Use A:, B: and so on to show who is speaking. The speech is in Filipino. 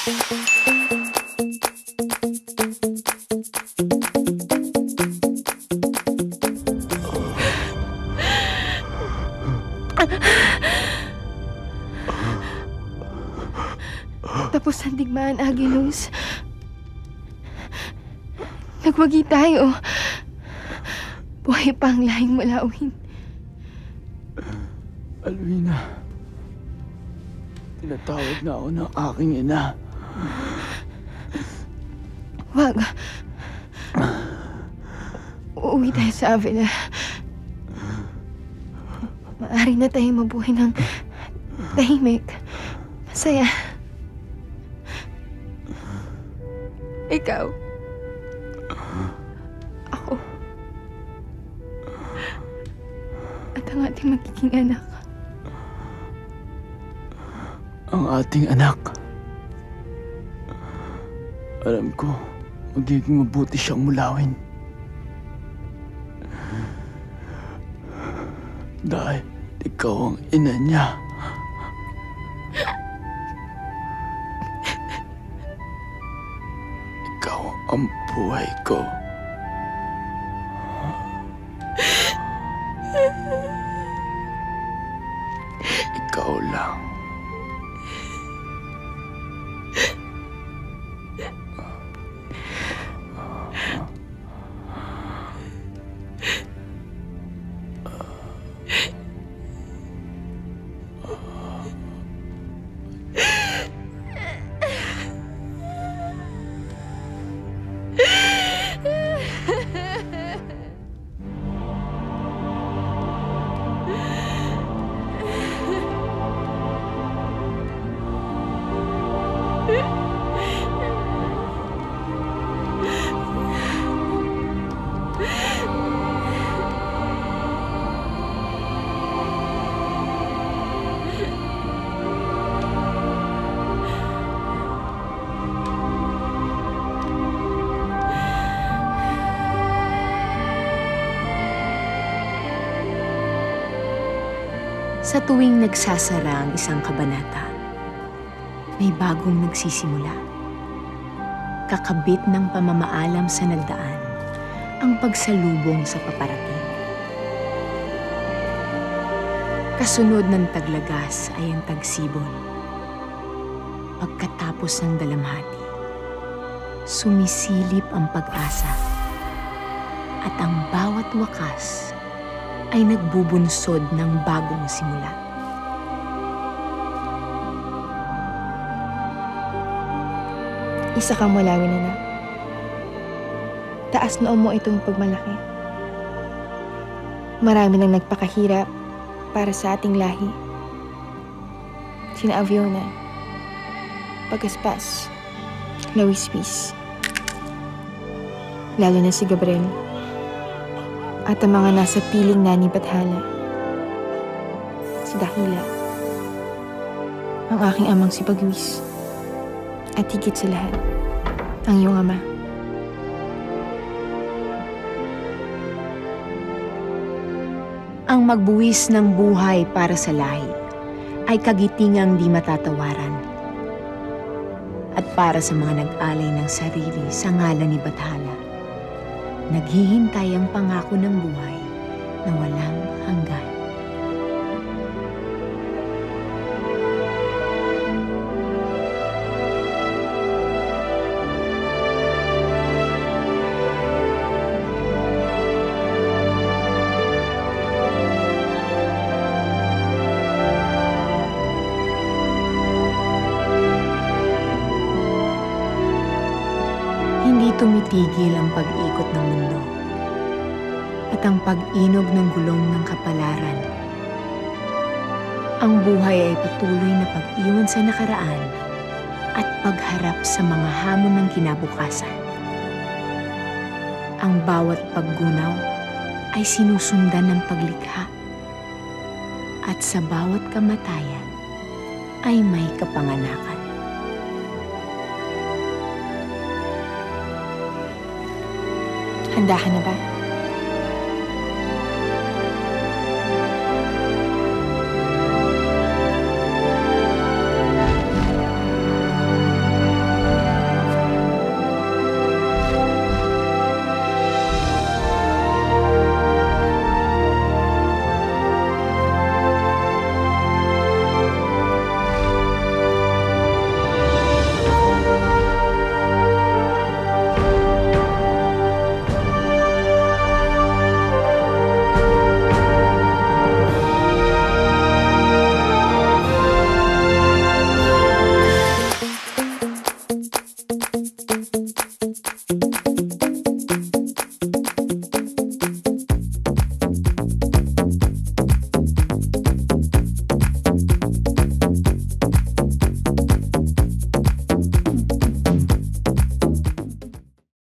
A: Tapos ang digmaan, Agilos. Nagwagi tayo. Buhay pa ang lahing Malawin.
B: Alwina, tinatawag na ako ng aking ina.
A: Wag. Uuwi tayo sa Avila. Maaari na tayo mabuhay ng tahimik. Masaya. Ikaw. Ako. At ang ating magiging anak.
B: Ang ating anak. Alam ko, magiging mabuti siyang Mulawin. Dahil ikaw ang ina niya. Ikaw ang buhay ko. Ikaw lang.
C: Sa tuwing nagsasara ang isang kabanata, may bagong nagsisimula. Kakabit ng pamamaalam sa nagdaan ang pagsalubong sa paparating. Kasunod ng taglagas ay ang tagsibol. Pagkatapos ng dalamhati, sumisilip ang pag-asa at ang bawat wakas ay nagbubunsod ng bagong simula.
A: Isa kang Malawin, anak. Taas noo mo itong pagmalaki. Marami nang nagpakahirap para sa ating lahi. Sina Aviona, Pagaspas, Lawispis, lalo na si Gabriel, at ang mga nasa piling Nani Bathala, si Dakila, ang aking amang si Pagwis, at higit sa lahat, ang iyong ama.
C: Ang magbuwis ng buhay para sa lahi ay kagitingang di matatawaran. At para sa mga nag-alay ng sarili sa ngalan ni Bathala, naghihintay ang pangako ng buhay na walang hanggan. Hindi tumitigil ang pag-ikot ng mundo at ang pag-inog ng gulong ng kapalaran. Ang buhay ay patuloy na pag-iwan sa nakaraan at pagharap sa mga hamon ng kinabukasan. Ang bawat paggunaw ay sinusundan ng paglikha at sa bawat kamatayan ay may kapanganakan.
A: Handa ka na ba?